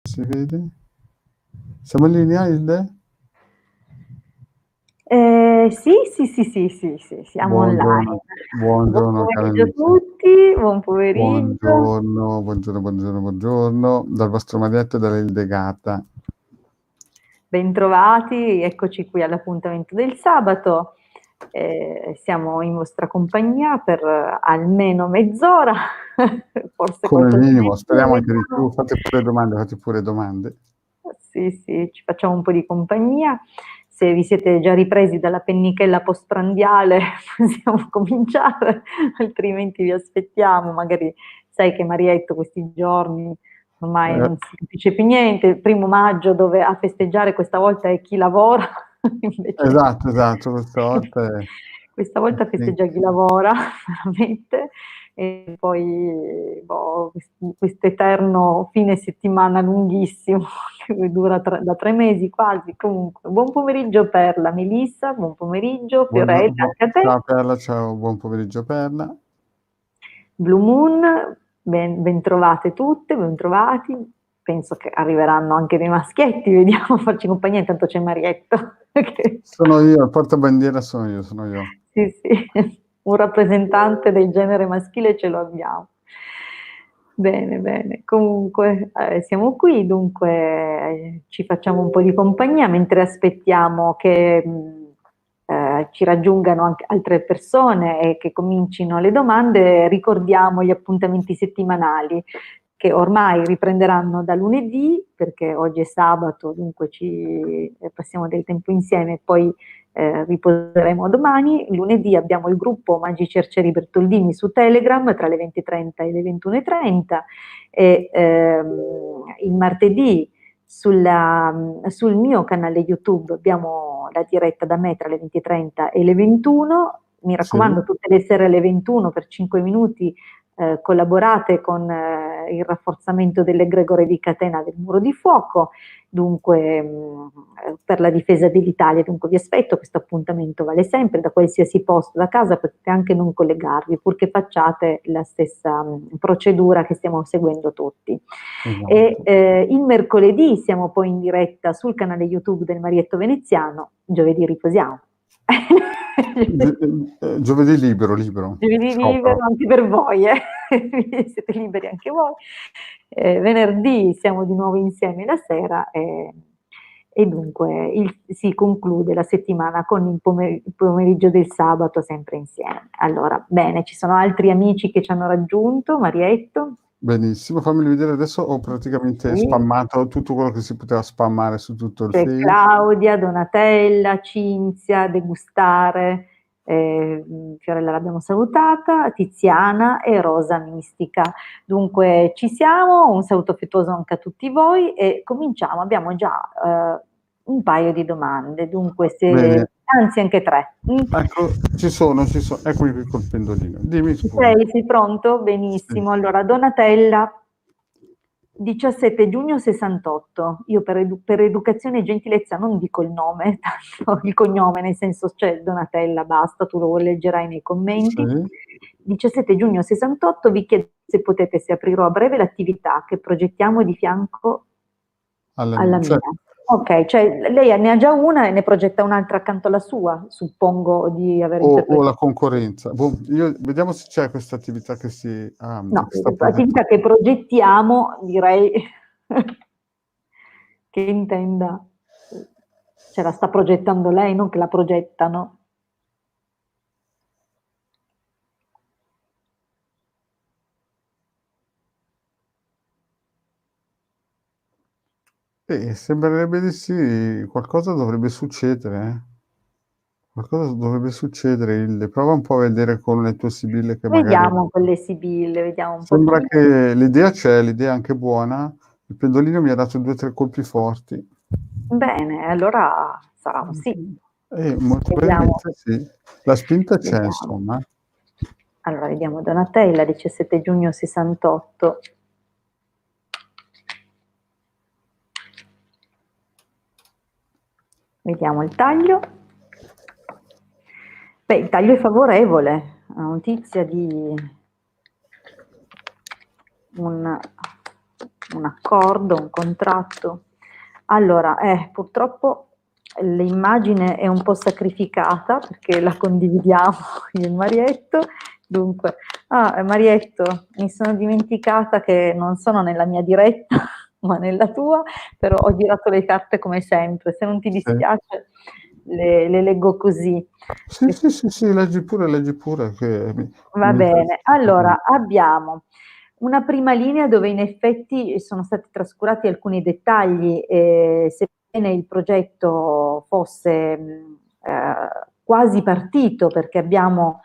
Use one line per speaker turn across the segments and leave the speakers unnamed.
Si vede? Siamo in linea, Hilde?
Sì, sì, sì, sì, sì, sì, siamo online.
Buongiorno,
Buon
buongiorno cari
pomeriggio a
amici.
tutti, buon pomeriggio.
Buongiorno, buongiorno, buongiorno, buongiorno, dal vostro Marietto e dalla Hilde Gatta.
Bentrovati, eccoci qui all'appuntamento del sabato. Siamo in vostra compagnia per almeno mezz'ora, forse
Come
qualcosa
minimo,
di più,
speriamo anche di più.
vediamo.
Fate pure domande, fate pure domande.
Sì, sì, ci facciamo un po' di compagnia. Se vi siete già ripresi dalla pennichella postprandiale possiamo cominciare, altrimenti vi aspettiamo. Magari sai che Marietto questi giorni ormai
Eh,
non si capisce più niente. Il 1° maggio dove a festeggiare questa volta è chi lavora, invece
esatto,
questa volta
sì.
festeggia chi lavora, veramente. E poi boh, questo eterno fine settimana lunghissimo che dura da 3 mesi quasi. Comunque, buon pomeriggio Perla, Melissa, buon pomeriggio, Fiorella, anche a te.
Ciao Perla, ciao, buon pomeriggio Perla.
Blue Moon, bentrovate tutte, bentrovati. Penso che arriveranno anche dei maschietti, vediamo, farci compagnia, intanto c'è Marietto.
Sono io, il portabandiera sono io.
Sì, sì, un rappresentante del genere maschile ce lo abbiamo. Bene, bene. Comunque, siamo qui, dunque ci facciamo un po' di compagnia mentre aspettiamo che ci raggiungano anche altre persone e che comincino le domande. Ricordiamo gli appuntamenti settimanali che ormai riprenderanno da lunedì, perché oggi è sabato, dunque ci passiamo del tempo insieme e poi riposeremo domani. Lunedì abbiamo il gruppo Magici Arcieri Bertoldini su Telegram tra le 20:30 e le 21:30 e il martedì sul mio canale YouTube abbiamo la diretta da me tra le 20:30 e le 21. Mi
Sì,
raccomando, tutte le sere alle 21 per 5 minuti collaborate con il rafforzamento dell'egregore di catena del Muro di Fuoco, dunque per la difesa dell'Italia. Dunque vi aspetto, questo appuntamento vale sempre, da qualsiasi posto, da casa potete anche non collegarvi, purché facciate la stessa procedura che stiamo seguendo tutti. E
esatto.
il mercoledì siamo poi in diretta sul canale YouTube del Marietto Veneziano, giovedì riposiamo.
Giovedì libero,
Giovedì libero
sciopero.
anche per voi, siete liberi anche voi. Venerdì siamo di nuovo insieme la sera e dunque si conclude la settimana con il pomeriggio del sabato sempre insieme. Allora, bene, ci sono altri amici che ci hanno raggiunto, Marietto?
Benissimo, fammeli vedere adesso. Ho praticamente
Sì.
spammato tutto quello che si poteva spammare su tutto il
C'è
Face.
Claudia, Donatella, Cinzia, Degustare, Fiorella l'abbiamo salutata, Tiziana e Rosa Mistica. Dunque ci siamo, un saluto affettuoso anche a tutti voi e cominciamo. Abbiamo già un paio di domande, dunque
Bene,
anzi anche tre.
ecco, eccomi qui col pendolino. Dimmi
Ci
pure.
sei? Sei pronto?
Sì.
Benissimo. Allora, Donatella, 17 giugno 68. Io per educazione e gentilezza non dico il nome, tanto il cognome, nel senso c'è Donatella, basta, tu lo leggerai nei commenti.
Sì,
17 giugno 68, vi chiedo se potete, se aprirò a breve l'attività che progettiamo di fianco
alla
alla
mia.
mia. Ok, cioè lei ne ha già una e ne progetta un'altra accanto alla sua, suppongo di aver
O la
interpretato.
concorrenza. Boh, vediamo se c'è questa attività che
No,
che sta
l'attività
progettando.
che progettiamo direi che intenda, ce la sta progettando lei, non che la progettano.
Sembrerebbe di sì, qualcosa dovrebbe succedere, eh. Qualcosa dovrebbe succedere, Hilde. Prova un po' a vedere con le tue sibille che magari.
Vediamo con le sibille, vediamo un
Sembra
pochino.
che l'idea c'è, l'idea è anche buona. Il pendolino mi ha dato 2 o 3 colpi forti.
Bene, allora sarà un sì.
Molto
Vediamo,
probabilmente sì. La spinta c'è,
vediamo.
insomma.
Allora, vediamo Donatella, 17 giugno 68. Vediamo il taglio. Beh, il taglio è favorevole, una notizia di un un accordo, un contratto. Allora, purtroppo l'immagine è un po' sacrificata perché la condividiamo io e Marietto. Dunque, Marietto, mi sono dimenticata che non sono nella mia diretta, ma nella tua, però ho girato le carte come sempre. Se non ti
Sì.
dispiace, le leggo così.
Sì, sì, sì, sì, leggi pure che
Va
mi interessa
bene, allora abbiamo una prima linea dove in effetti sono stati trascurati alcuni dettagli, sebbene il progetto fosse quasi partito, perché abbiamo,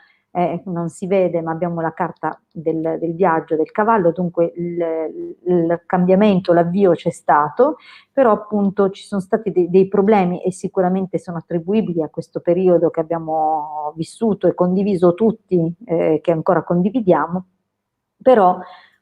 non si vede, ma abbiamo la carta del viaggio del cavallo, dunque il cambiamento, l'avvio c'è stato, però appunto ci sono stati dei problemi e sicuramente sono attribuibili a questo periodo che abbiamo vissuto e condiviso tutti, che ancora condividiamo, però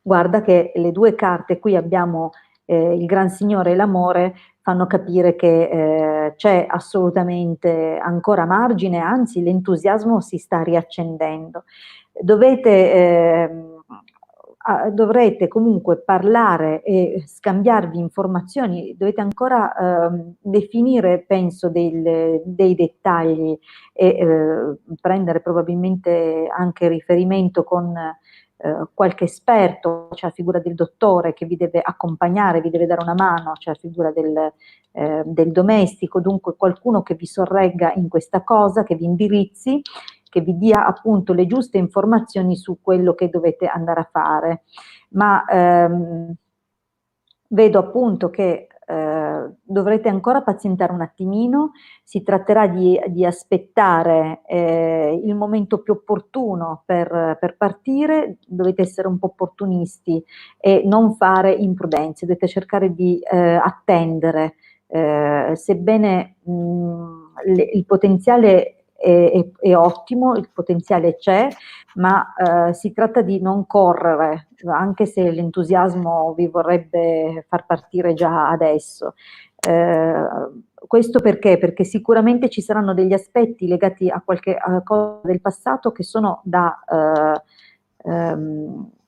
guarda che le due carte, qui abbiamo il Gran Signore e l'Amore, fanno capire che c'è assolutamente ancora margine, anzi l'entusiasmo si sta riaccendendo. Dovrete comunque parlare e scambiarvi informazioni, dovete ancora definire, penso, dei dettagli e prendere probabilmente anche riferimento con qualche esperto, c'è la figura del dottore che vi deve accompagnare, vi deve dare una mano, c'è la figura del domestico, dunque qualcuno che vi sorregga in questa cosa, che vi indirizzi, che vi dia appunto le giuste informazioni su quello che dovete andare a fare. Ma vedo appunto che dovrete ancora pazientare un attimino, si tratterà di aspettare il momento più opportuno per partire, dovete essere un po' opportunisti e non fare imprudenze, dovete cercare di attendere, sebbene il potenziale è ottimo, il potenziale c'è, ma si tratta di non correre, anche se l'entusiasmo vi vorrebbe far partire già adesso. Eh, Questo perché? Perché sicuramente ci saranno degli aspetti legati a qualche cosa del passato che sono da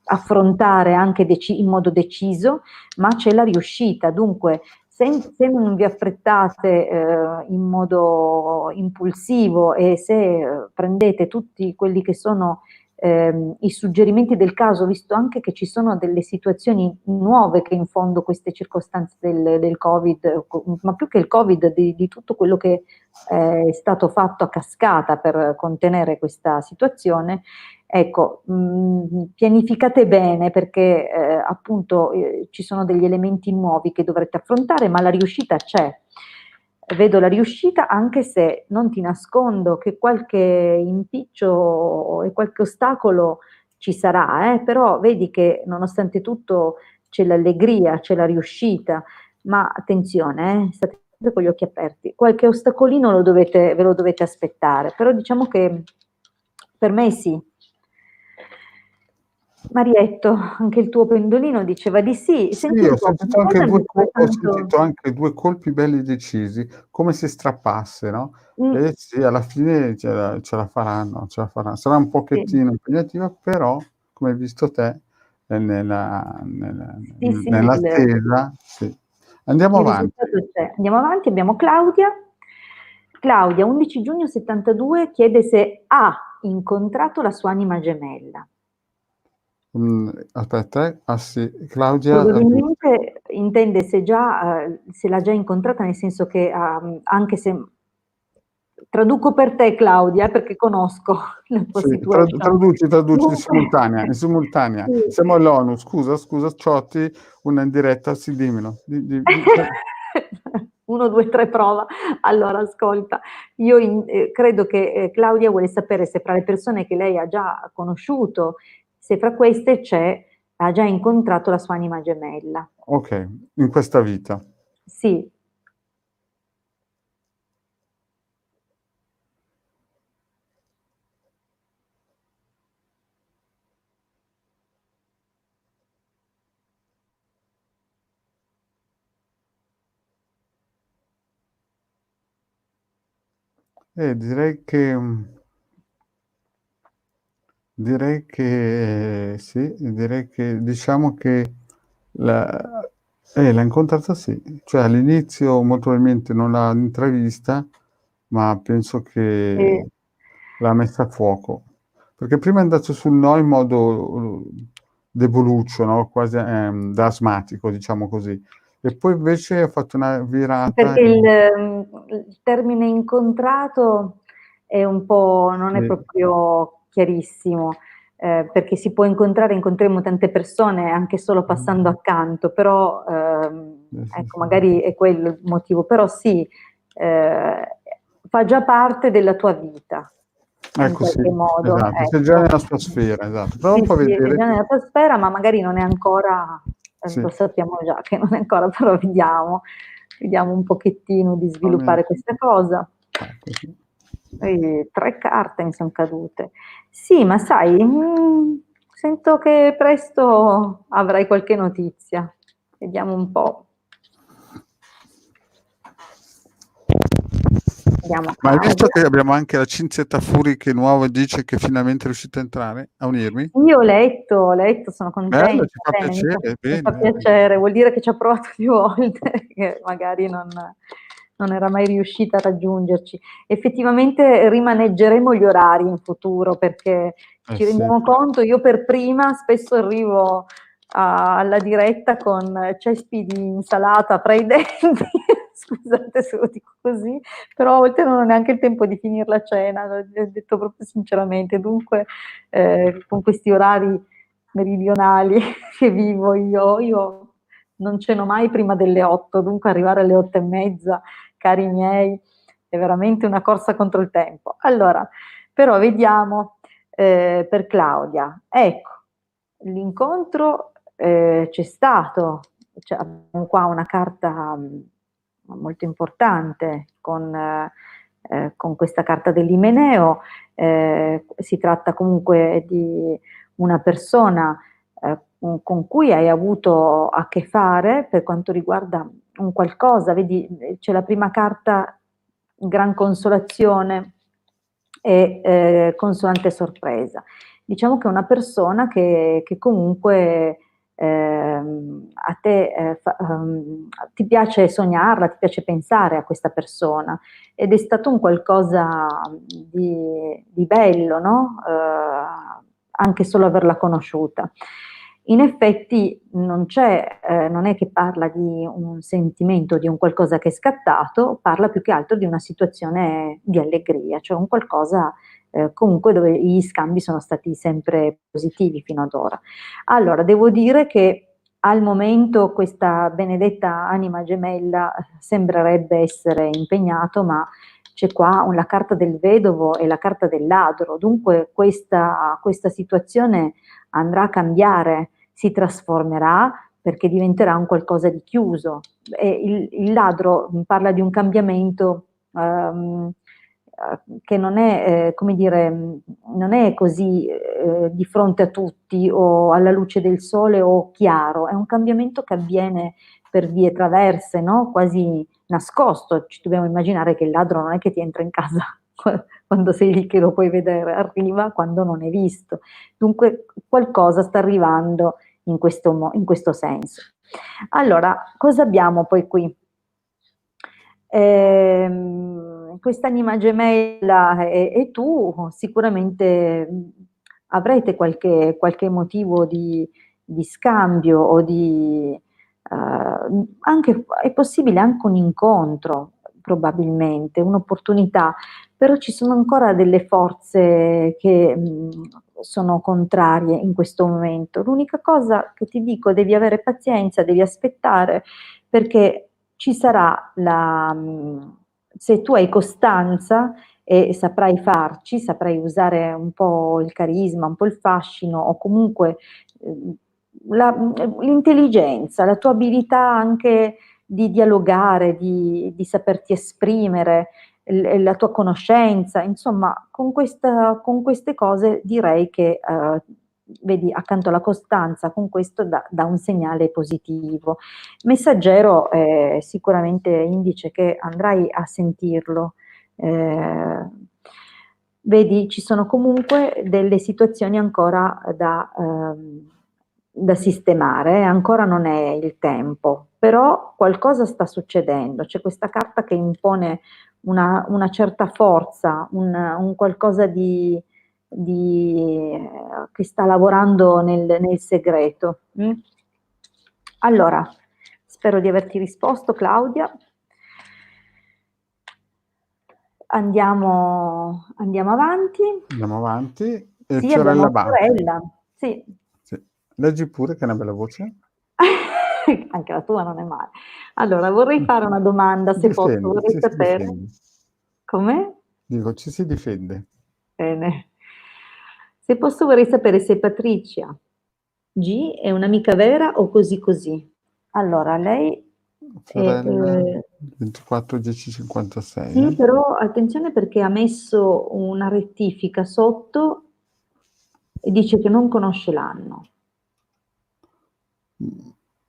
affrontare anche in modo deciso, ma c'è la riuscita. Dunque, se non vi affrettate in modo impulsivo e se prendete tutti quelli che sono i suggerimenti del caso, visto anche che ci sono delle situazioni nuove che in fondo queste circostanze del Covid, ma più che il Covid, di tutto quello che è stato fatto a cascata per contenere questa situazione, ecco, pianificate bene perché appunto ci sono degli elementi nuovi che dovrete affrontare, ma la riuscita c'è. Vedo la riuscita anche se non ti nascondo che qualche impiccio e qualche ostacolo ci sarà, però vedi che nonostante tutto c'è l'allegria, c'è la riuscita, ma attenzione, state sempre con gli occhi aperti. Qualche ostacolino ve lo dovete aspettare, però diciamo che per me sì. Marietto, anche il tuo pendolino diceva di sì.
Sì,
Senti un po', cosa mi sta
ho
tanto...
sentito anche 2 colpi belli decisi, come se strappasse, no,
Mm,
e sì, alla fine ce la faranno, ce la faran sarà un
sì,
pochettino impegnativa, però come hai visto te,
sì, sì,
nell'attesa sì. Andiamo
il
avanti.
risultato c'è. Andiamo avanti, abbiamo Claudia. Claudia, 11 giugno 72, chiede se ha incontrato la sua anima gemella.
Aspetta sì, Claudia
Probabilmente intende se l'ha già incontrata, nel senso che anche se traduco per te Claudia, perché conosco la tua
sì,
situazione.
traduci
Dunque,
in simultanea.
sì.
Siamo all'ONU, scusa Ciotti, una in diretta, sì dimmelo. Di cioè
1, 2, 3 prova. Allora ascolta, io credo che Claudia vuole sapere se fra le persone che lei ha già conosciuto, se fra queste ha già incontrato la sua anima gemella.
okay, in questa vita.
Sì.
Direi che direi che sì, direi che diciamo che L'ha incontrata sì, cioè all'inizio molto probabilmente non l'ha intravisita, ma penso
Sì.
che l'ha messa a fuoco. Perché prima è andato sul no in modo deboluccio, no? Quasi da asmatico, diciamo così. E poi invece ha fatto una virata
Perché il termine incontrato è un po', non è
sì,
proprio chiarissimo, perché si può incontrare, incontriamo tante persone anche solo passando accanto, però
sì,
ecco,
sì.
magari è quello il motivo, però sì, fa già parte della tua vita, in
Ecco sì,
qualche modo,
esatto, sei già
ecco.
nella sua sfera, esatto. Prova un
Sì,
po' a
sì, è
vedere
già nella tua sfera, ma magari non è ancora,
sì,
lo sappiamo già che non è ancora, però vediamo un pochettino di
fammi
sviluppare questa cosa.
così.
3 carte mi son cadute. Sì, ma sai, sento che presto avrai qualche notizia. Vediamo un po'. Vediamo
Ma hai visto
Claudia.
che abbiamo anche la Cinzia Furi che nuovo dice che finalmente è riuscita a entrare, a unirmi?
Io ho letto, sono
Bello,
contenta,
ci fa
bene,
piacere,
mi fa
bene.
piacere, vuol dire che ci ha provato più volte, che magari non era mai riuscita a raggiungerci. Effettivamente rimaneggeremo gli orari in futuro perché
Eh
ci
sì.
rendiamo conto, io per prima spesso arrivo alla diretta con cespi di insalata fra i denti, scusate se lo dico così, però a volte non ho neanche il tempo di finire la cena, l'ho detto proprio sinceramente. Dunque, con questi orari meridionali che vivo io non ceno mai prima delle 8, dunque arrivare alle 8:30, cari miei, è veramente una corsa contro il tempo. Allora, però vediamo per Claudia. Ecco, l'incontro c'è stato, cioè, abbiamo qua una carta molto importante con questa carta dell'Imeneo. Si tratta comunque di una persona con cui hai avuto a che fare per quanto riguarda un qualcosa, vedi, c'è la prima carta, gran consolazione e consolante sorpresa. Diciamo che è una persona che comunque a te ti piace sognarla, ti piace pensare a questa persona ed è stato un qualcosa di bello, no? Anche solo averla conosciuta. In effetti non è che parla di un sentimento, di un qualcosa che è scattato, parla più che altro di una situazione di allegria, cioè un qualcosa comunque dove gli scambi sono stati sempre positivi fino ad ora. Allora, devo dire che al momento questa benedetta anima gemella sembrerebbe essere impegnato, ma c'è qua la carta del vedovo e la carta del ladro, dunque questa situazione andrà a cambiare, si trasformerà perché diventerà un qualcosa di chiuso. E il ladro parla di un cambiamento che non è, come dire, non è così di fronte a tutti o alla luce del sole o chiaro, è un cambiamento che avviene per vie traverse, no? Quasi nascosto. Ci dobbiamo immaginare che il ladro non è che ti entra in casa quando sei lì che lo puoi vedere, arriva quando non è visto. Dunque qualcosa sta arrivando in questo senso. Allora, cosa abbiamo poi qui? Quest'anima gemella e tu sicuramente avrete qualche motivo di scambio o anche, è possibile anche un incontro, probabilmente, un'opportunità, però ci sono ancora delle forze che sono contrarie in questo momento. L'unica cosa che ti dico, devi avere pazienza, devi aspettare, perché ci sarà se tu hai costanza e saprai farci, saprai usare un po' il carisma, un po' il fascino o comunque l'intelligenza, la tua abilità anche di dialogare, di saperti esprimere, la tua conoscenza, insomma, con queste cose direi che vedi, accanto alla costanza, con questo dà un segnale positivo. Messaggero sicuramente indice che andrai a sentirlo. Eh, Vedi, ci sono comunque delle situazioni ancora da sistemare, ancora non è il tempo, però qualcosa sta succedendo, c'è questa carta che impone una certa forza, un qualcosa che sta lavorando nel segreto. Mm? Allora, spero di averti risposto, Claudia. Andiamo avanti.
Andiamo avanti. E
Sì,
Fiorella
abbiamo
Bacchi.
Fiorella. Sì.
Sì. Leggi pure, che è una bella voce.
Anche la tua non è male. Allora, vorrei fare una domanda,
Si
se posso,
difende,
vorrei
ci si
sapere.
difende.
Come?
Dico, ci si difende.
Bene. Se posso, vorrei sapere se Patricia G è un'amica vera o così così. Allora, lei è,
Fiorella 24 10 56.
sì, però attenzione perché ha messo una rettifica sotto e dice che non conosce l'anno.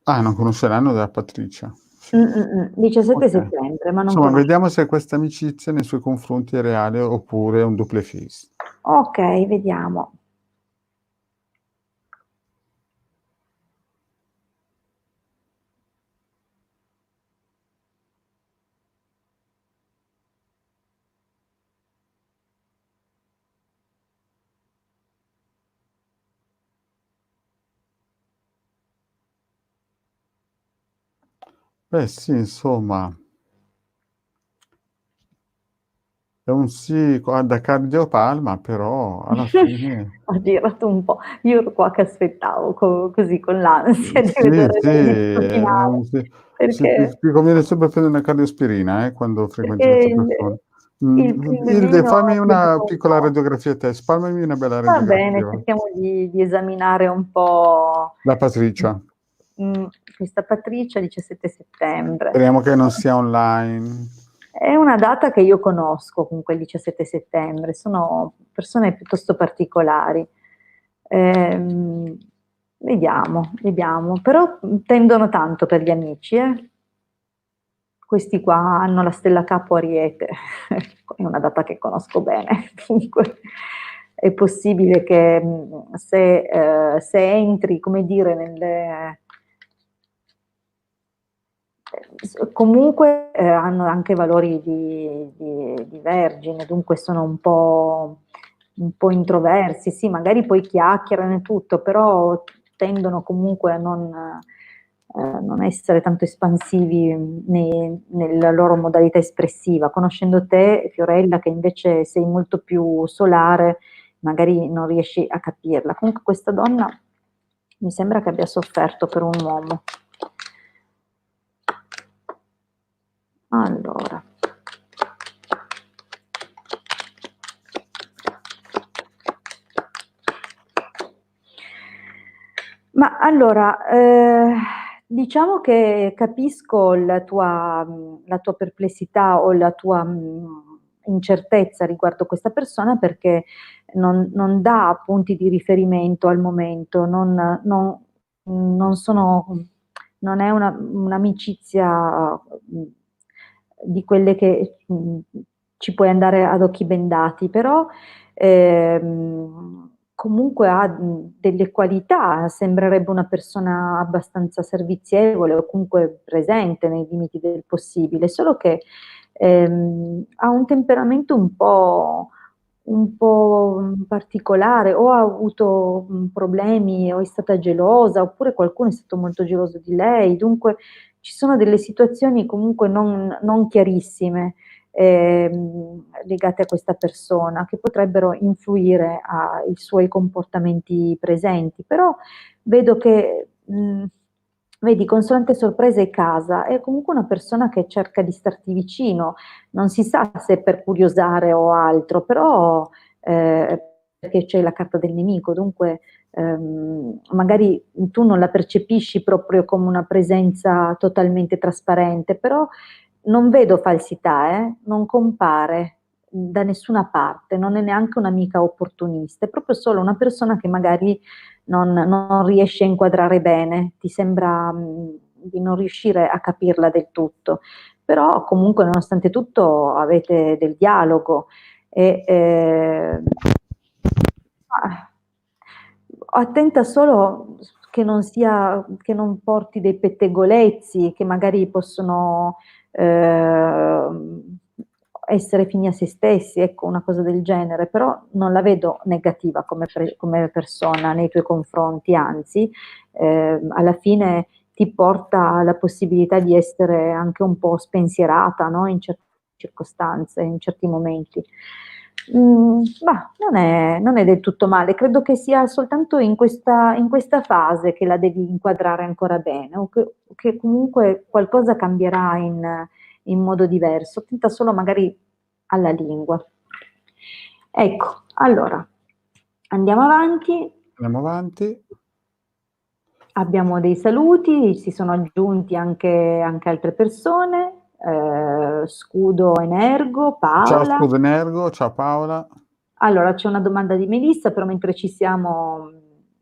Ah, non conosceranno della Patricia. Sì.
17
Ok.
settembre, ma non
Insomma,
conosce.
vediamo se questa amicizia nei suoi confronti è reale oppure un double face.
Ok, vediamo.
Beh, sì, insomma, è un sì da cardiopalma, però alla fine...
Ho girato un po'. Io ero qua che aspettavo così con l'ansia di
Sì,
vedere
sì,
l'inizio
è
finale,
un sì.
perché,
Ti conviene sempre prendere una cardiospirina, quando frequenti
perché
queste persone.
il
Ilde,
pinguino
fammi
mi è
una
un
piccola
po'.
radiografia a te, spalmami una bella
Va bene,
radiografia.
cerchiamo di esaminare un po'
La Patricia.
mm, questa Patricia, 17 settembre.
Speriamo che non sia online.
È una data che io conosco, comunque il 17 settembre, sono persone piuttosto particolari. Ehm, vediamo, però tendono tanto per gli amici, eh. Questi qua hanno la stella capo Ariete, è una data che conosco bene, dunque è possibile che se entri, come dire, comunque hanno anche valori di Vergine, dunque sono un po' introversi, sì, magari poi chiacchierano e tutto, però tendono comunque a non essere tanto espansivi nella loro modalità espressiva. Conoscendo te, Fiorella, che invece sei molto più solare, magari non riesci a capirla. Comunque questa donna mi sembra che abbia sofferto per un uomo. Allora. Ma allora, diciamo che capisco la tua perplessità o la tua incertezza riguardo questa persona perché non dà punti di riferimento al momento, non sono, non è un'amicizia di quelle che ci puoi andare ad occhi bendati, però comunque ha delle qualità, sembrerebbe una persona abbastanza servizievole o comunque presente nei limiti del possibile, solo che ha un temperamento un po' particolare, o ha avuto problemi, o è stata gelosa, oppure qualcuno è stato molto geloso di lei, dunque ci sono delle situazioni comunque non chiarissime legate a questa persona che potrebbero influire ai suoi comportamenti presenti, però vedo che, vedi, consolante sorpresa e casa, è comunque una persona che cerca di starti vicino, non si sa se per curiosare o altro, però perché c'è la carta del nemico, dunque magari tu non la percepisci proprio come una presenza totalmente trasparente, però non vedo falsità, non compare da nessuna parte, non è neanche un'amica opportunista, è proprio solo una persona che magari non riesce a inquadrare bene, ti sembra di non riuscire a capirla del tutto, però comunque nonostante tutto avete del dialogo e attenta solo che non porti dei pettegolezzi, che magari possono essere fini a se stessi, ecco, una cosa del genere, però non la vedo negativa come persona nei tuoi confronti, anzi, alla fine ti porta alla possibilità di essere anche un po' spensierata, no? In certe circostanze, in certi momenti. Ma non è del tutto male, credo che sia soltanto in questa fase che la devi inquadrare ancora bene, o che comunque qualcosa cambierà in modo diverso, tenta solo magari alla lingua. Ecco, allora, andiamo avanti.
Andiamo avanti.
Abbiamo dei saluti, si sono aggiunti anche altre persone, Scudo Energo,
Ciao
Paola.
Scudo Energo, ciao Paola.
Allora, c'è una domanda di Melissa, però mentre ci siamo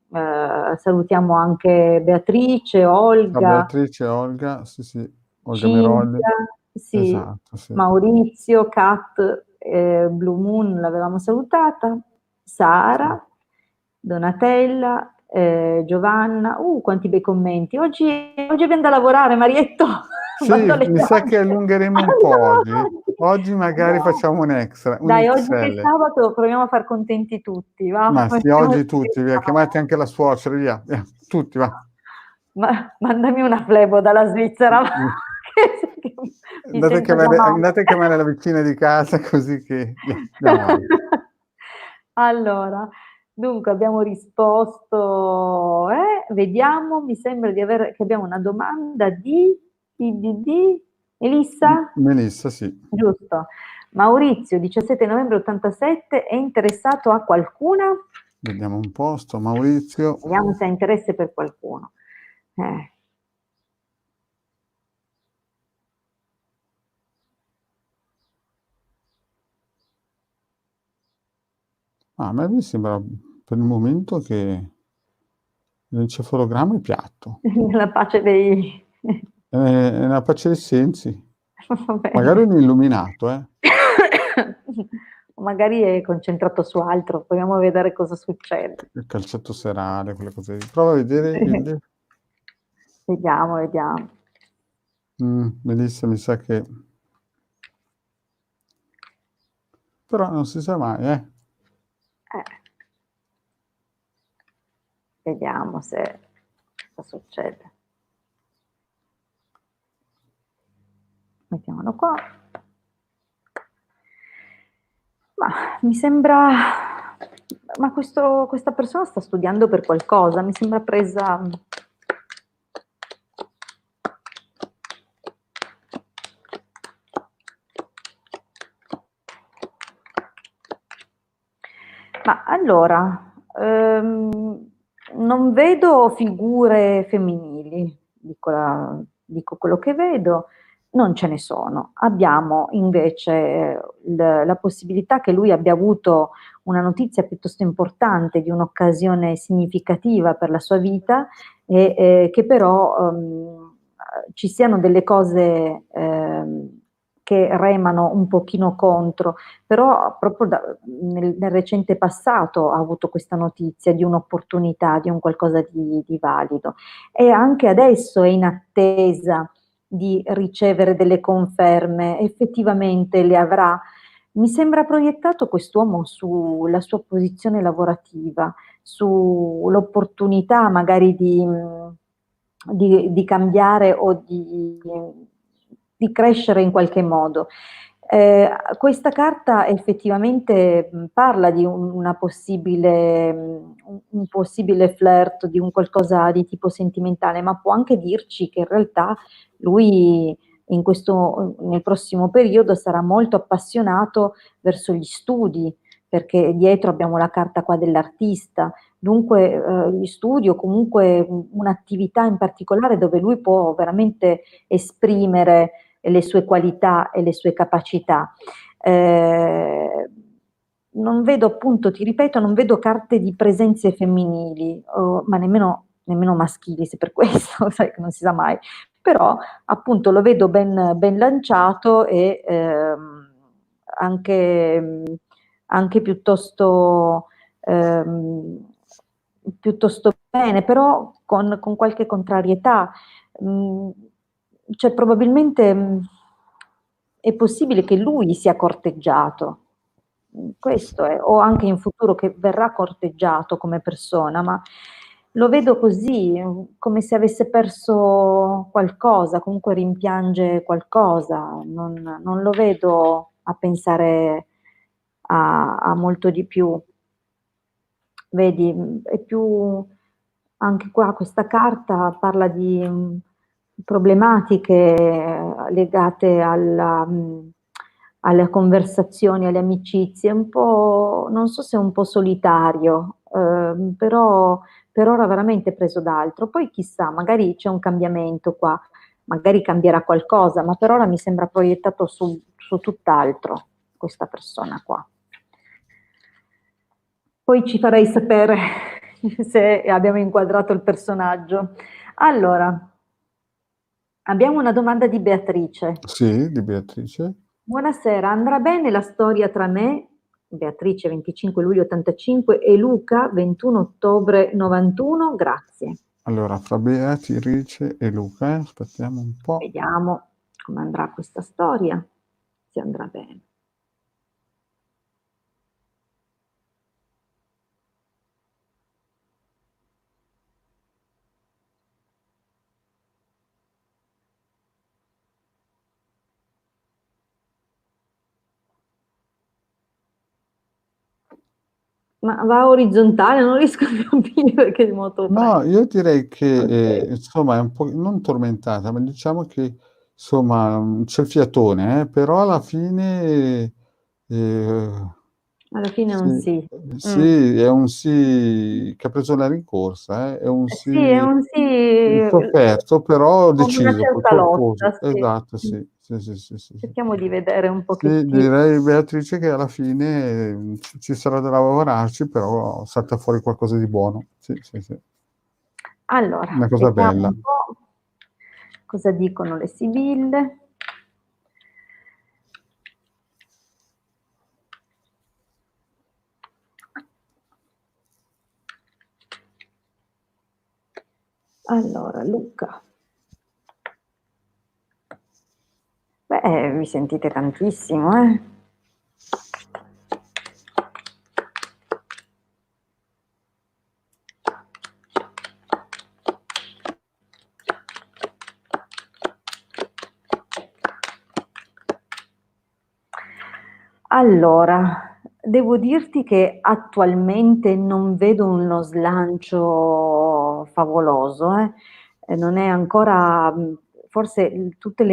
salutiamo anche Beatrice,
Ciao
Olga,
Beatrice, Olga, sì, Olga Merolli.
Cinzia, sì,
Esatto, sì.
Maurizio, Kat, Blue Moon l'avevamo salutata, Sara, Donatella, Giovanna, quanti bei commenti. Oggi abbiamo da lavorare, Marietto.
Sì,
Vado alle
mi sa che
grandi.
allungheremo un po'
Andiamo
oggi.
avanti.
Oggi magari
Andiamo.
facciamo un extra, un
Dai, oggi che è
XL.
sabato proviamo a far contenti tutti, va?
Ma sì,
Facciamo
oggi
il
tutti, via,
sabato.
chiamate anche la suocera, via, tutti, va.
Mandami una flebo dalla Svizzera, va, che mi sento già male.
Andate a chiamare la vicina di casa così che andiamo avanti.
Allora, dunque abbiamo risposto, vediamo, mi sembra che abbiamo una domanda di Elissa?
Melissa, sì.
Giusto. Maurizio, 17 novembre 87, è interessato a qualcuna?
Vediamo un po', sto Maurizio.
Vediamo se ha interesse per qualcuno.
A me mi sembra per il momento che l'encefalogramma è piatto.
Nella pace dei...
Nella pace dei sensi.
Va
Magari
bene.
un illuminato, eh.
Magari è concentrato su altro, proviamo a vedere cosa succede.
Il calcetto serale, quelle cose lì. Prova a vedere il
Vediamo, vediamo.
Melissa mi sa che però non si sa mai,
Eh, Vediamo se cosa succede. Mettiamolo qua. Ma mi sembra... Ma questa persona sta studiando per qualcosa, mi sembra presa... Ma allora, non vedo figure femminili, dico quello che vedo, non ce ne sono. Abbiamo invece la possibilità che lui abbia avuto una notizia piuttosto importante di un'occasione significativa per la sua vita e che però ci siano delle cose che remano un pochino contro, però proprio nel recente passato ha avuto questa notizia di un'opportunità, di un qualcosa di valido e anche adesso è in attesa di ricevere delle conferme, effettivamente le avrà. Mi sembra proiettato quest'uomo sulla sua posizione lavorativa, sull'opportunità magari di cambiare o di crescere in qualche modo. Questa carta effettivamente parla di un possibile flirt, di un qualcosa di tipo sentimentale, ma può anche dirci che in realtà lui nel prossimo periodo sarà molto appassionato verso gli studi, perché dietro abbiamo la carta qua dell'artista, dunque gli studi o comunque un'attività in particolare dove lui può veramente esprimere le sue qualità e le sue capacità. Non vedo appunto, ti ripeto, non vedo carte di presenze femminili, ma nemmeno maschili, se per questo, sai che non si sa mai, però appunto lo vedo ben lanciato e anche piuttosto piuttosto bene, però con qualche contrarietà. Cioè probabilmente è possibile che lui sia corteggiato. Questo è, o anche in futuro che verrà corteggiato come persona, ma lo vedo così, come se avesse perso qualcosa, comunque rimpiange qualcosa, non lo vedo a pensare a molto di più. Vedi, è più anche qua questa carta parla di problematiche legate alle conversazioni, alle amicizie, un po', non so se è un po' solitario, però per ora veramente preso d'altro. Poi chissà, magari c'è un cambiamento qua, magari cambierà qualcosa, ma per ora mi sembra proiettato su tutt'altro questa persona qua. Poi ci farai sapere se abbiamo inquadrato il personaggio. Allora, abbiamo una domanda di Beatrice.
Sì, di Beatrice.
Buonasera, andrà bene la storia tra me, Beatrice 25 luglio 85, e Luca 21 ottobre 91? Grazie.
Allora, fra Beatrice e Luca, aspettiamo un po'.
Vediamo come andrà questa storia, se andrà bene. Ma va orizzontale, non riesco a capire che moto
No,
prende.
io direi che,
Ok.
insomma è un po' non tormentata, ma diciamo che, insomma, c'è il fiatone, però alla fine,
Alla fine è un
sì,
sì.
sì, è un sì che ha preso la rincorsa, è un
Sì, è
sì
un sì
sofferto, però
con una
deciso, poi
certa
corposo.
lotta, sì.
Esatto, sì. Sì, sì, sì, sì, sì.
Cerchiamo di vedere un
Sì,
pochettino.
direi Beatrice che alla fine ci sarà da lavorarci, però salta fuori qualcosa di buono. Sì, sì, sì.
Allora,
Una cosa
vediamo
bella.
un po' cosa dicono le sibille. Allora, Luca. Beh, vi sentite tantissimo, eh? Allora, devo dirti che attualmente non vedo uno slancio favoloso, non è ancora, forse tutte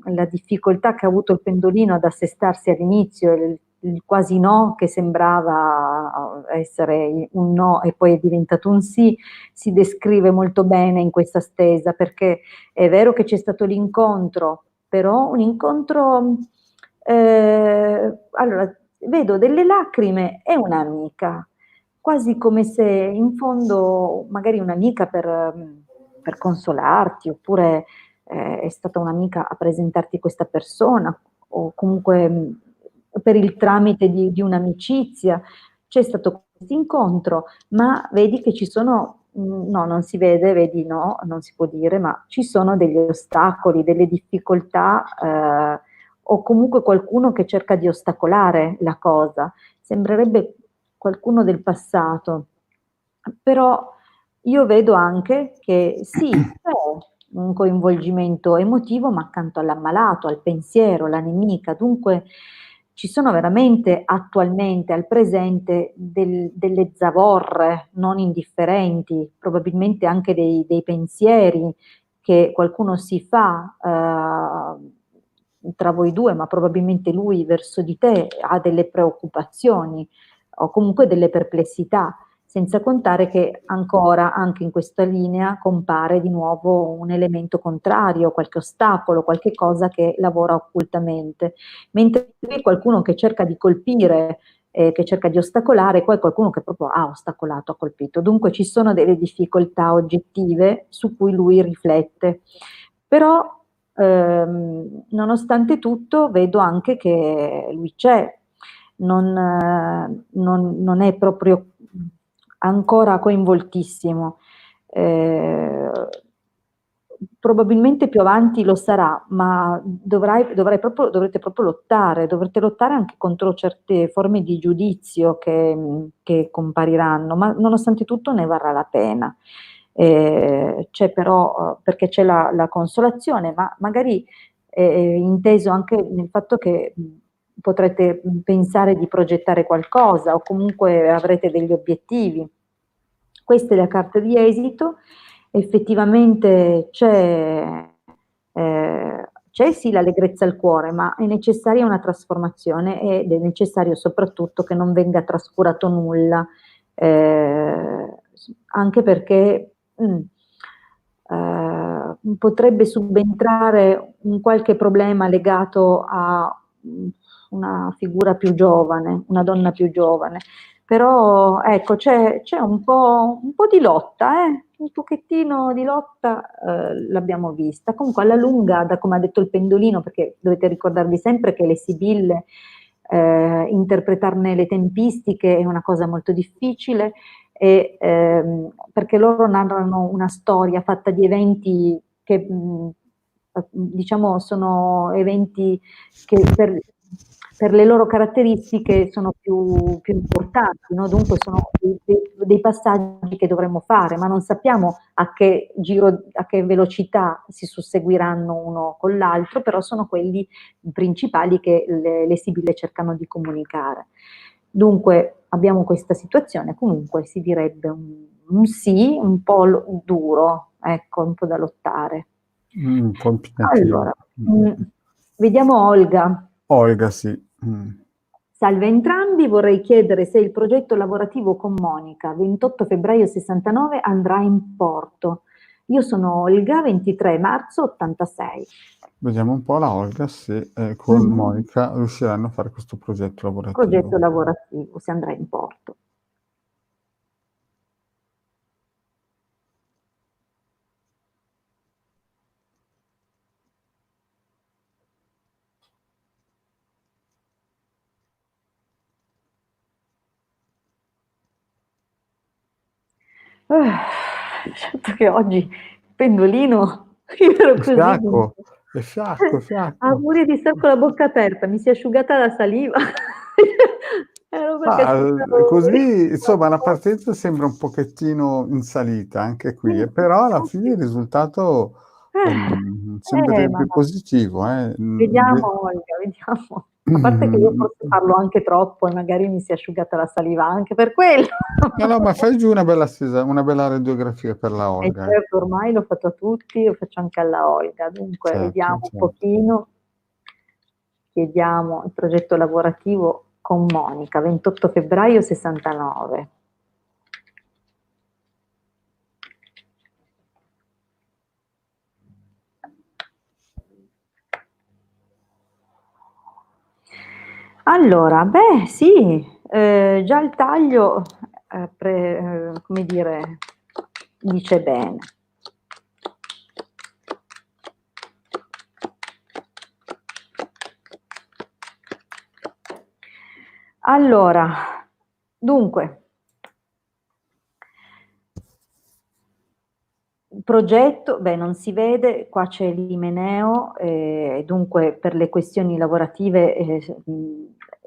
la difficoltà che ha avuto il pendolino ad assestarsi all'inizio, il quasi no che sembrava essere un no e poi è diventato un sì, si descrive molto bene in questa stesa, perché è vero che c'è stato l'incontro, però un incontro, allora, vedo delle lacrime e un'amica, quasi come se in fondo magari un'amica per consolarti, oppure è stata un'amica a presentarti questa persona, o comunque per il tramite di un'amicizia. C'è stato questo incontro, ma vedi che ci sono, no, non si vede, vedi, no, non si può dire, ma ci sono degli ostacoli, delle difficoltà, o comunque qualcuno che cerca di ostacolare la cosa. Sembrerebbe qualcuno del passato, però io vedo anche che sì, c'è un coinvolgimento emotivo, ma accanto all'ammalato, al pensiero, alla nemica, dunque ci sono veramente attualmente, al presente, delle zavorre non indifferenti, probabilmente anche dei pensieri che qualcuno si fa tra voi due, ma probabilmente lui verso di te ha delle preoccupazioni o comunque delle perplessità, senza contare che ancora anche in questa linea compare di nuovo un elemento contrario, qualche ostacolo, qualche cosa che lavora occultamente, mentre qui è qualcuno che cerca di colpire, che cerca di ostacolare, poi qualcuno che proprio ha ostacolato, ha colpito. Dunque ci sono delle difficoltà oggettive su cui lui riflette. Però nonostante tutto vedo anche che lui c'è, non è proprio ancora coinvoltissimo. Probabilmente più avanti lo sarà, ma dovrete proprio lottare, dovrete lottare anche contro certe forme di giudizio che compariranno, ma nonostante tutto ne varrà la pena. C'è però, perché c'è la consolazione, ma magari inteso anche nel fatto che potrete pensare di progettare qualcosa o comunque avrete degli obiettivi. Questa è la carta di esito. Effettivamente c'è sì l'allegrezza al cuore, ma è necessaria una trasformazione ed è necessario soprattutto che non venga trascurato nulla, anche perché potrebbe subentrare un qualche problema legato a una figura più giovane, una donna più giovane. Però ecco, c'è un po' di lotta, un pochettino di lotta l'abbiamo vista. Comunque alla lunga, da come ha detto il pendolino, perché dovete ricordarvi sempre che le sibille, interpretarne le tempistiche è una cosa molto difficile, perché loro narrano una storia fatta di eventi che diciamo sono eventi che per le loro caratteristiche sono più importanti, no? Dunque sono dei passaggi che dovremmo fare, ma non sappiamo a che giro, a che velocità si susseguiranno uno con l'altro, però sono quelli principali che le sibille cercano di comunicare. Dunque abbiamo questa situazione, comunque si direbbe un sì un po' duro, ecco, un po' da lottare.
Un po' impegnativo.
Allora, vediamo Olga.
Olga, sì.
Salve a entrambi, vorrei chiedere se il progetto lavorativo con Monica, 28 febbraio 69, andrà in porto. Io sono Olga, 23 marzo 86.
Vediamo un po' la Olga se con Monica riusciranno a fare questo progetto lavorativo.
Progetto lavorativo, se andrà in porto. Certo che oggi il pendolino, io ero
È
così,
fiacco, è fiacco, è
a
fiacco.
furia di star con la bocca aperta, mi si è asciugata la saliva. Ero perché aspettavo
Così, insomma, la partenza sembra un pochettino in salita anche qui, però alla fine il risultato
ma
sembrerebbe positivo.
vediamo Olga, vediamo. A parte che io forse parlo anche troppo e magari mi si è asciugata la saliva anche per quello.
No, ma fai giù una bella radiografia per la
E
Olga.
certo, ormai l'ho fatto a tutti, lo faccio anche alla Olga. Dunque,
Certo,
vediamo un
certo.
pochino, chiediamo il progetto lavorativo con Monica, 28 febbraio 69. Allora, beh, sì, già il taglio, come dire, dice bene. Allora, dunque, progetto, beh, non si vede, qua c'è l'Imeneo, dunque per le questioni lavorative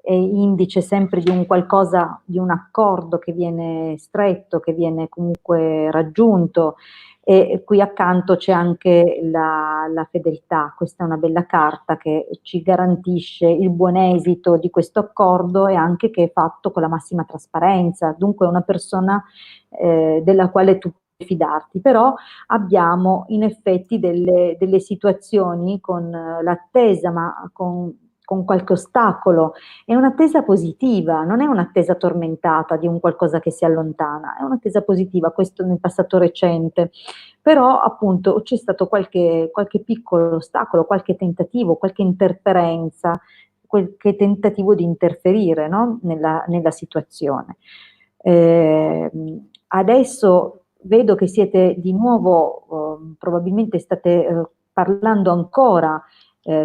è indice sempre di un qualcosa, di un accordo che viene stretto, che viene comunque raggiunto, e qui accanto c'è anche la fedeltà. Questa è una bella carta che ci garantisce il buon esito di questo accordo e anche che è fatto con la massima trasparenza, dunque è una persona della quale tu puoi fidarti, però abbiamo in effetti delle situazioni con l'attesa, ma con qualche ostacolo. È un'attesa positiva, non è un'attesa tormentata di un qualcosa che si allontana, è un'attesa positiva, questo nel passato recente. Però appunto c'è stato qualche piccolo ostacolo, qualche tentativo, qualche interferenza, qualche tentativo di interferire, no? nella situazione. Adesso vedo che siete di nuovo, probabilmente state parlando ancora,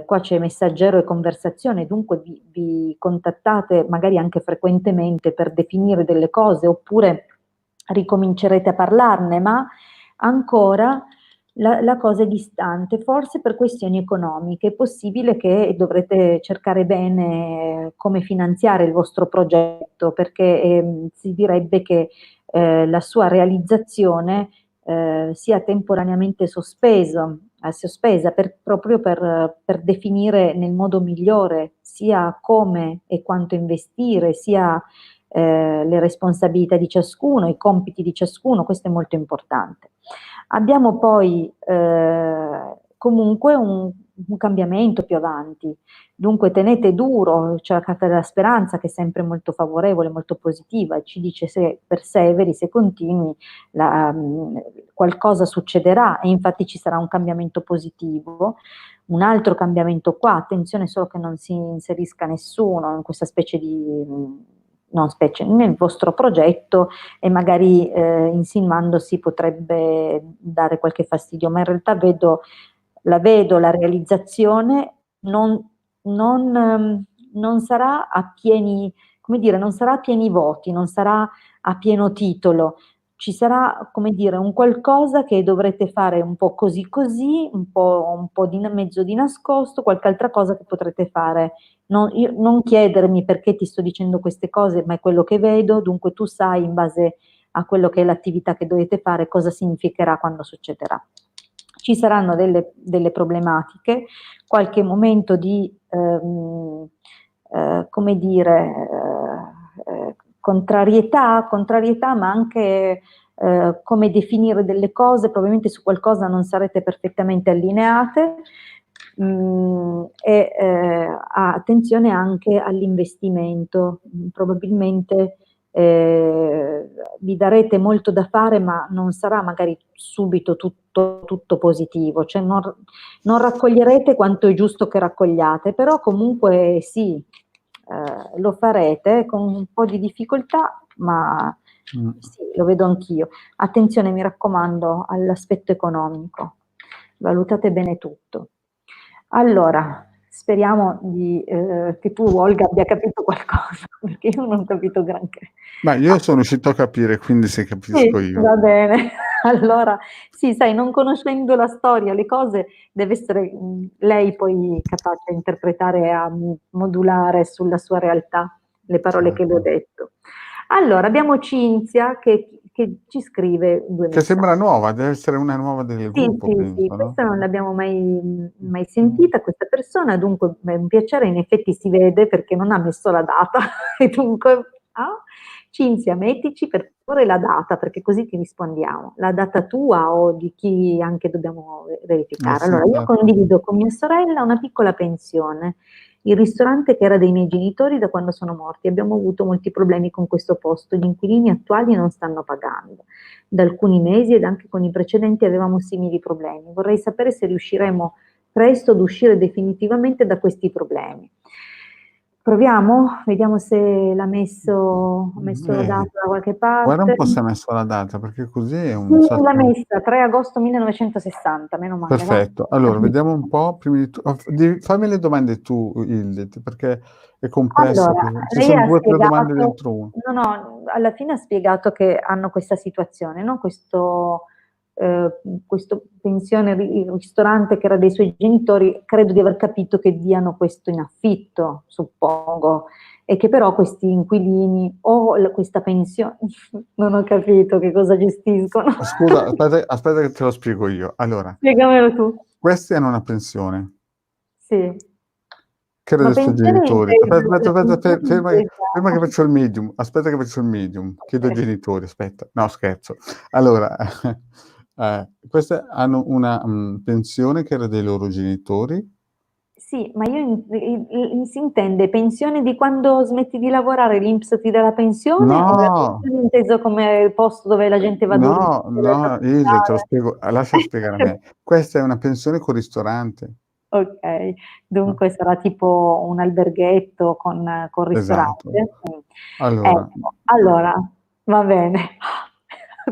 qua c'è messaggero e conversazione, dunque vi contattate magari anche frequentemente per definire delle cose, oppure ricomincerete a parlarne, ma ancora la cosa è distante, forse per questioni economiche. È possibile che dovrete cercare bene come finanziare il vostro progetto, perché si direbbe che la sua realizzazione sia temporaneamente sospesa proprio per definire nel modo migliore sia come e quanto investire, sia le responsabilità di ciascuno, i compiti di ciascuno, questo è molto importante. Abbiamo poi comunque un cambiamento più avanti, dunque tenete duro, c'è la carta della speranza che è sempre molto favorevole, molto positiva, ci dice se perseveri, se continui, qualcosa succederà e infatti ci sarà un cambiamento positivo. Un altro cambiamento qua, attenzione solo che non si inserisca nessuno in questa specie di non specie, nel vostro progetto e magari insinuandosi potrebbe dare qualche fastidio, ma in realtà vedo la realizzazione non sarà a pieni, come dire, non sarà a pieni voti, non sarà a pieno titolo, ci sarà, come dire, un qualcosa che dovrete fare un po' così così, un po' di mezzo di nascosto, qualche altra cosa che potrete fare. Non chiedermi perché ti sto dicendo queste cose, ma è quello che vedo, dunque tu sai in base a quello che è l'attività che dovete fare cosa significherà quando succederà. Ci saranno delle problematiche, qualche momento di, come dire, contrarietà, ma anche come definire delle cose, probabilmente su qualcosa non sarete perfettamente allineate. Attenzione anche all'investimento, probabilmente vi darete molto da fare, ma non sarà magari subito tutto positivo, cioè non raccoglierete quanto è giusto che raccogliate, però comunque sì, lo farete con un po' di difficoltà, ma sì, lo vedo anch'io. Attenzione, mi raccomando, all'aspetto economico, valutate bene tutto. Allora, speriamo che tu, Olga, abbia capito qualcosa, perché io non ho capito granché.
Ma io sono riuscito a capire, quindi se capisco
Sì,
io.
va bene. Allora, sì, sai, non conoscendo la storia, le cose, deve essere lei poi capace a interpretare e a modulare sulla sua realtà le parole che le ho
Certo.
detto. Allora, abbiamo Cinzia che ci scrive due
Che
messaggi.
sembra nuova, deve essere una nuova del
Sì,
gruppo,
sì,
penso, no?
questa non l'abbiamo mai sentita, questa persona, dunque è un piacere, in effetti si vede perché non ha messo la data, e dunque, Cinzia, mettici per favore la data, perché così ti rispondiamo, la data tua o di chi anche dobbiamo verificare.
Sì,
Allora, io
certo.
condivido con mia sorella una piccola pensione, il ristorante che era dei miei genitori da quando sono morti. Abbiamo avuto molti problemi con questo posto, gli inquilini attuali non stanno pagando da alcuni mesi ed anche con i precedenti avevamo simili problemi. Vorrei sapere se riusciremo presto ad uscire definitivamente da questi problemi. Proviamo, vediamo se ha messo la data da qualche
Guarda un
parte.
po' se ha messo la data, perché così è
Sì,
un
l'ha
sacco.
messa, 3 agosto 1960, meno male, va.
Perfetto. Allora, vediamo un po', prima di fammi le domande tu, Hilde, perché è complesso
Allora,
così. Ci
lei
sono
ha
2 o 3 domande
spiegato,
dentro una.
no, alla fine ha spiegato che hanno questa situazione, no? Questo pensione, il ristorante che era dei suoi genitori, credo di aver capito che diano questo in affitto, suppongo, e che però questi inquilini o questa pensione, non ho capito che cosa gestiscono.
Scusa, aspetta che te lo spiego io. Allora,
Spiegamelo tu.
questi hanno una pensione,
Sì.
che era
Ma
dei suoi
pensione
genitori.
intesa,
Aspetta,
pensione
ferma che
intesa.
faccio il medium. Aspetta che faccio il medium. Chiedo ai
Ok.
genitori, aspetta. No, scherzo. Allora, queste hanno una pensione che era dei loro genitori.
Sì, ma si intende pensione di quando smetti di lavorare, l'INPS ti dà la pensione o la
No,
pensione inteso come posto dove la gente va a dormire,
no,
da
no, Ilse, te lo
mangiare?
spiego, lascia spiegare a me. Questa è una pensione con ristorante.
Ok,
No?
dunque sarà tipo un alberghetto con
Esatto.
ristorante.
Allora,
Ecco, allora, va bene,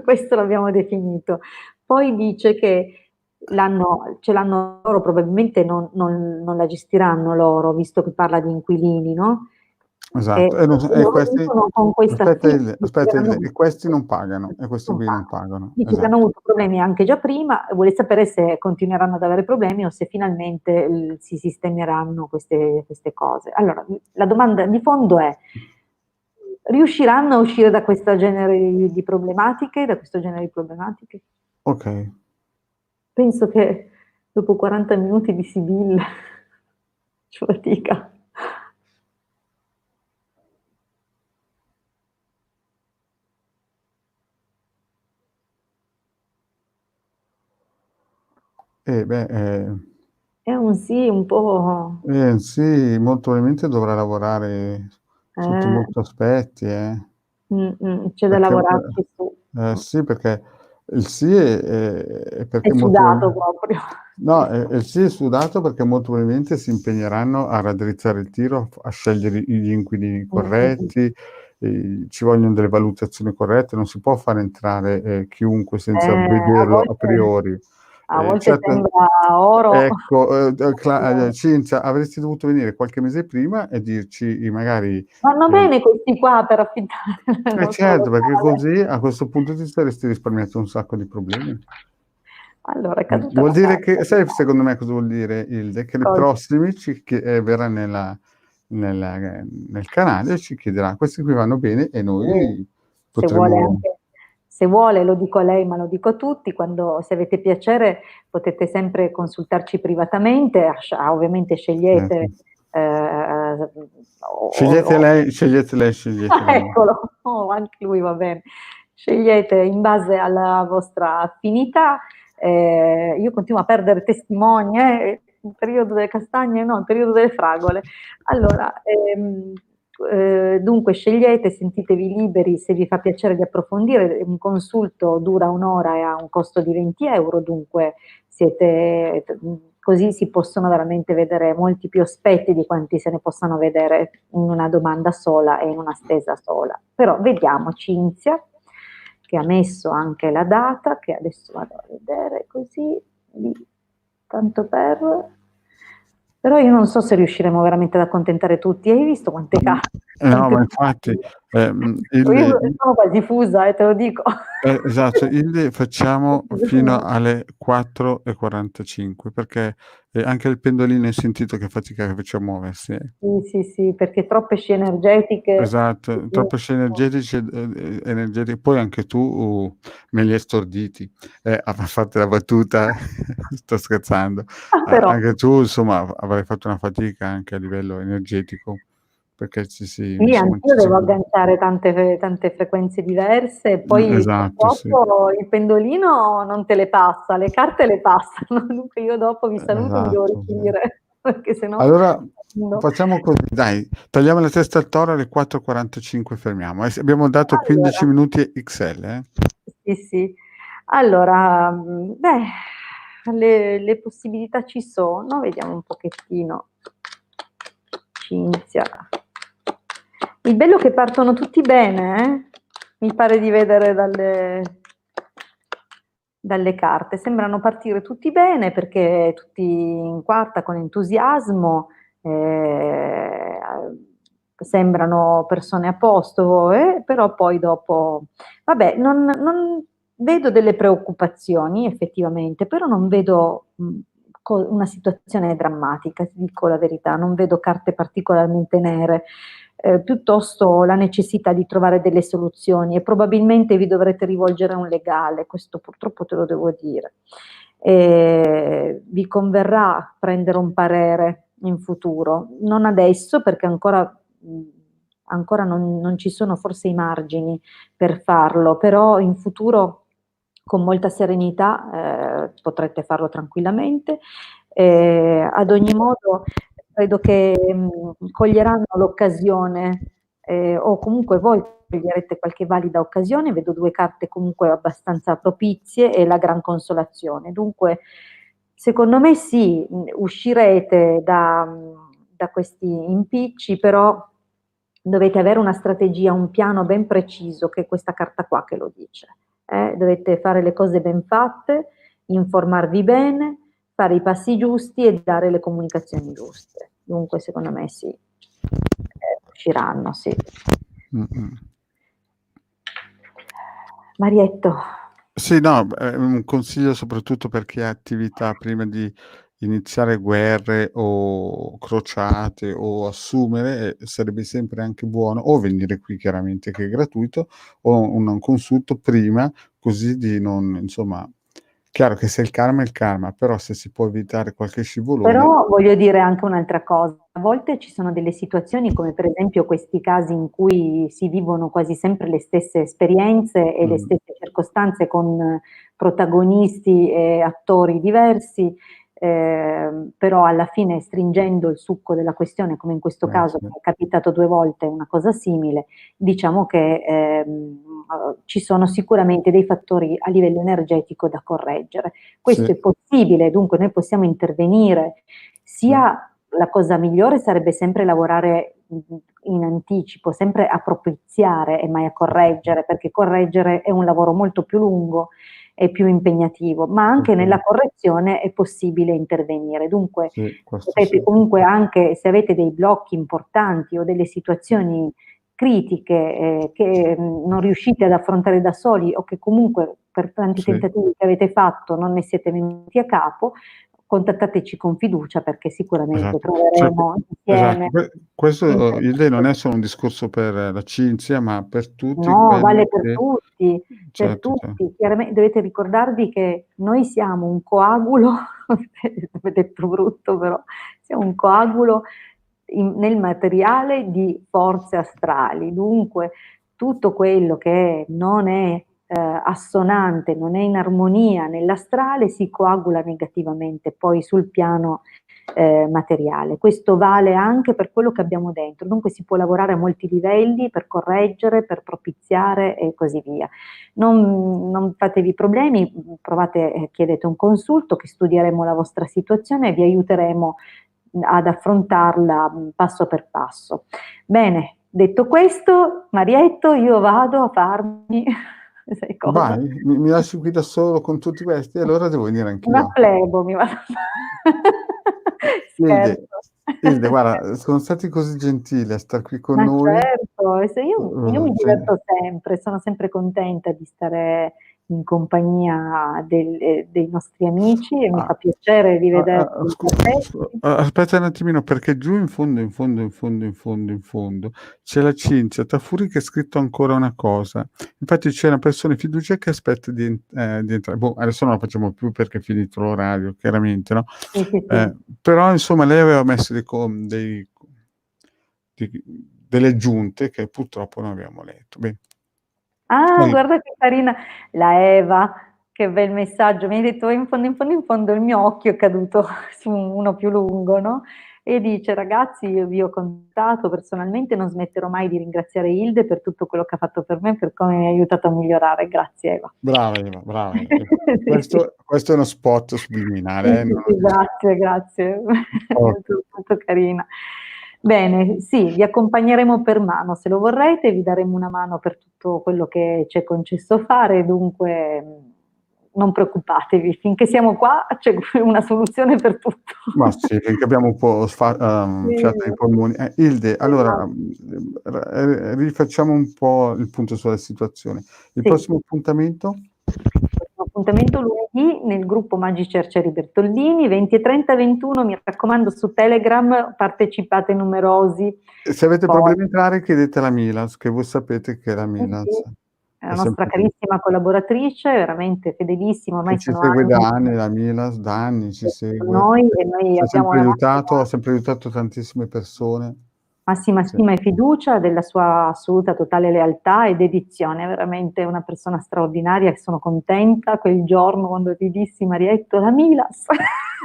questo l'abbiamo definito. Poi dice che ce l'hanno loro, probabilmente non la gestiranno loro, visto che parla di inquilini, no?
Esatto, e,
e loro vivono con questa stima di poter
e questi non pagano, e questi qui non pagano,
dice che hanno
esatto.
avuto problemi anche già prima e vuole sapere se continueranno ad avere problemi o se finalmente si sistemeranno queste cose. Allora, la domanda di fondo è: riusciranno a uscire da questo genere di problematiche, da questo genere di problematiche?
Ok.
Penso che dopo 40 minuti di sibille faccio fatica.
Beh,
È un sì un po'.
sì, molto probabilmente dovrà lavorare sotto
Eh,
molti aspetti,
c'è da
perché
lavorarci su.
sì, perché il sì è
È
perché molto
sudato proprio.
no, il sì è sudato perché molto probabilmente si impegneranno a raddrizzare il tiro, a scegliere gli inquilini
Mh.
corretti, ci vogliono delle valutazioni corrette, non si può fare entrare, chiunque senza vederlo a priori.
A volte
Certo,
sembra oro.
ecco, Cinzia, avresti dovuto venire qualche mese prima e dirci magari
Vanno bene questi qua per affittare il nostro
certo, perché
locale.
così a questo punto ti saresti risparmiato un sacco di problemi.
Allora è caduta
Vuol
la
dire
carta
che
di
sai
nuovo.
secondo me cosa vuol dire, Ilde? Che nei
Cosa?
prossimi verrà nel canale e ci chiederà: "Questi qui vanno bene?" E
Sì.
noi
Se vuole
potremo
anche se vuole, lo dico a lei, ma lo dico a tutti, quando se avete piacere potete sempre consultarci privatamente, ovviamente scegliete,
sì.
o
Scegliete lei, scegliete lei.
eccolo, oh, anche lui va bene. Scegliete in base alla vostra affinità. Io continuo a perdere testimoni, il periodo delle castagne no, il periodo delle fragole. Allora, dunque scegliete, sentitevi liberi, se vi fa piacere di approfondire, un consulto dura 1 ora e ha un costo di 20 €, dunque così si possono veramente vedere molti più aspetti di quanti se ne possano vedere in una domanda sola e in una stesa sola. Però vediamo Cinzia, che ha messo anche la data, che adesso vado a vedere così, tanto per. Però io non so se riusciremo veramente ad accontentare tutti. Hai visto quante carte?
No,
Quante
ma infatti,
io
il
sono quasi fusa, te lo dico.
esatto, il facciamo fino alle 4:45 perché, anche il pendolino hai sentito che fatica che faccia a muoversi, eh.
Sì, sì, sì, perché troppe scie energetiche.
Esatto, troppe scie energetici poi anche tu me li hai storditi. A parte la battuta, sto scherzando.
Però
Anche tu insomma avrai fatto una fatica anche a livello energetico, perché
sì,
insomma
anch'io devo agganciare tante frequenze diverse e poi
esatto, sì.
purtroppo il pendolino non te le passa, le carte le passano, dunque io dopo vi saluto e mi devo
Esatto, sì.
rifinire, perché se no
Allora
no.
facciamo così, dai, tagliamo la testa al toro alle 4:45 fermiamo. Abbiamo dato 15
Allora,
minuti XL,
sì, sì. Allora, beh, le possibilità ci sono, vediamo un pochettino. Cinzia. Il bello è che partono tutti bene, mi pare di vedere dalle carte. Sembrano partire tutti bene perché tutti in quarta con entusiasmo, eh, sembrano persone a posto, però poi dopo. Vabbè, non vedo delle preoccupazioni effettivamente, però non vedo una situazione drammatica, ti dico la verità, non vedo carte particolarmente nere, piuttosto la necessità di trovare delle soluzioni e probabilmente vi dovrete rivolgere a un legale, questo purtroppo te lo devo dire. Vi converrà prendere un parere in futuro, non adesso perché ancora non ci sono forse i margini per farlo, però in futuro con molta serenità potrete farlo tranquillamente. Ad ogni modo credo che coglieranno l'occasione o comunque voi coglierete qualche valida occasione, vedo 2 carte comunque abbastanza propizie e la gran consolazione. Dunque secondo me sì, uscirete da questi impicci, però dovete avere una strategia, un piano ben preciso, che è questa carta qua che lo dice. Dovete fare le cose ben fatte, informarvi bene, fare i passi giusti e dare le comunicazioni giuste. Dunque, secondo me sì. usciranno, sì.
Mm-mm.
Marietto.
Sì, no, un consiglio soprattutto per chi ha attività prima di iniziare guerre o crociate o assumere, sarebbe sempre anche buono o venire qui chiaramente che è gratuito o un consulto prima, così di non, insomma, chiaro che se il karma è il karma, però se si può evitare qualche scivolone,
Però voglio dire anche un'altra cosa, a volte ci sono delle situazioni come per esempio questi casi in cui si vivono quasi sempre le stesse esperienze e le stesse circostanze con protagonisti e attori diversi, però alla fine stringendo il succo della questione, come in questo caso
sì,
che è capitato 2 volte una cosa simile, diciamo che ci sono sicuramente dei fattori a livello energetico da correggere. Questo
sì,
è possibile, dunque noi possiamo intervenire, sia la cosa migliore sarebbe sempre lavorare in anticipo, sempre a propiziare e mai a correggere, perché correggere è un lavoro molto più lungo e più impegnativo, ma anche nella correzione è possibile intervenire. Dunque,
sì, questo
potete
sì,
comunque anche, se avete dei blocchi importanti o delle situazioni critiche che non riuscite ad affrontare da soli o che comunque per tanti
sì.
tentativi che avete fatto non ne siete venuti a capo, contattateci con fiducia perché sicuramente
Esatto. Cioè,
troveremo
esatto.
insieme
Questo,
un
Ilde, non è solo un discorso per la Cinzia, ma per tutti
no,
quelli
vale per
che
tutti, per
certo,
tutti. Dovete ricordarvi che noi siamo un coagulo, è detto brutto però, siamo un coagulo nel materiale di forze astrali. Dunque, tutto quello che non è assonante, non è in armonia nell'astrale si coagula negativamente poi sul piano materiale. Questo vale anche per quello che abbiamo dentro, dunque si può lavorare a molti livelli per correggere, per propiziare e così via. Non fatevi problemi, provate, chiedete un consulto che studieremo la vostra situazione e vi aiuteremo ad affrontarla passo per passo. Bene, detto questo, Marietto, io vado a farmi, sai cosa?
vai, mi lasci qui da solo con tutti questi, allora devo venire
Una
anch'io.
flebo mi vado a
Ilde,
scherzo.
Ilde, guarda, sono stati così gentili a star qui con
Ma
noi.
certo, e se io mi
Cioè,
diverto sempre, sono sempre contenta di stare in compagnia dei nostri amici e mi
ah,
fa piacere rivederli perfetti.
aspetta un attimino, perché giù in fondo, in fondo, in fondo, in fondo, in fondo, c'è la Cinzia Tafuri che ha scritto ancora una cosa. Infatti c'è una persona in fiducia che aspetta di entrare. Boh, adesso non la facciamo più perché è finito l'orario, chiaramente, no?
Sì, sì, sì.
Però insomma lei aveva messo delle aggiunte che purtroppo non abbiamo letto. Bene.
Ah,
Poi,
guarda che carina la Eva, che bel messaggio. Mi hai detto in fondo, in fondo, in fondo il mio occhio è caduto su uno più lungo, no? E dice, ragazzi, io vi ho contattato personalmente, non smetterò mai di ringraziare Hilde per tutto quello che ha fatto per me, e per come mi ha aiutato a migliorare. Grazie Eva.
brava Eva, brava Eva.
Sì, sì.
Questo è uno spot
Sì,
subliminale,
sì, sì, grazie, grazie,
Ok.
molto, molto carina. Bene, sì, vi accompagneremo per mano, se lo vorrete, vi daremo una mano per tutto quello che ci è concesso fare, dunque non preoccupatevi, finché siamo qua c'è una soluzione per tutto.
Ma sì, finché abbiamo un po'
Sì,
fiato nei polmoni. Ilde, allora,
esatto.
rifacciamo un po' il punto sulla situazione. Il
Sì.
prossimo appuntamento?
Prossimo appuntamento lunedì nel gruppo Magici Arcieri Bertoldini, 20:30, 21, mi raccomando su Telegram partecipate numerosi.
Se avete
Poi,
problemi a entrare chiedete alla Milas, che voi sapete che la
sì, sì,
Milas
è la
è
nostra
sempre lì.
carissima collaboratrice, veramente fedelissima,
Che
ormai
ci
sono
segue da
anni
anni, la Milas, da anni ci
con
segue.
noi e noi
Ci ha
abbiamo
sempre
la
aiutato, ha
massima,
sempre aiutato tantissime persone.
massima
Sì.
stima e fiducia della sua assoluta totale lealtà e dedizione, è veramente una persona straordinaria che sono contenta quel giorno quando ti dissi Marietto, la Milas.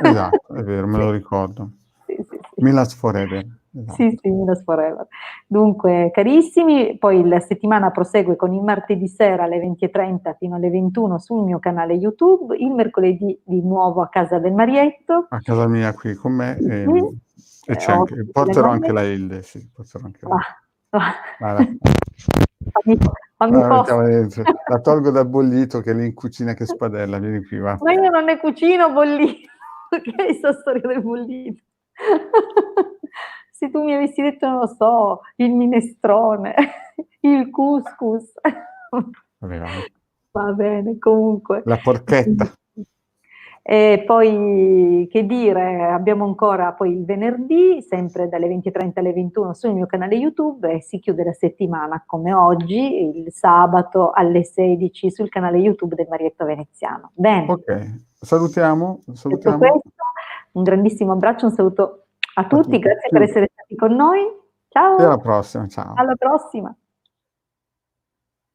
Esatto, è vero, me
Sì,
lo ricordo.
sì, sì, sì.
Milas forever,
Sì,
esatto.
sì, Midas Forever. Dunque, carissimi, poi la settimana prosegue con il martedì sera alle 20:30 fino alle 21 sul mio canale YouTube, il mercoledì di nuovo a casa del Marietto.
A casa mia qui con me,
Sì, sì,
e c'è anche
ospite
porterò
con
anche
me.
la Hilde, sì, porterò anche
Va,
lei.
va.
Guarda,
Fammi, fammi
la
posto.
mettiamo dentro. La tolgo dal bollito che è lì in cucina che spadella, vieni qui, va.
Ma io non ne cucino bollito, che è questa storia del bollito? se tu mi avessi detto, non lo so, il minestrone, il couscous.
Vabbè, vai.
Va bene, comunque.
La porchetta.
E poi che dire, abbiamo ancora poi il venerdì, sempre dalle 20:30 alle 21 sul mio canale YouTube e si chiude la settimana come oggi, il sabato alle 16 sul canale YouTube del Marietto Veneziano. Bene,
Okay, salutiamo,
detto
salutiamo
questo, un grandissimo abbraccio, un saluto a
a
tutti,
tutti.
grazie per essere stati con noi.
E alla
Ciao,
prossima, ciao.
alla prossima.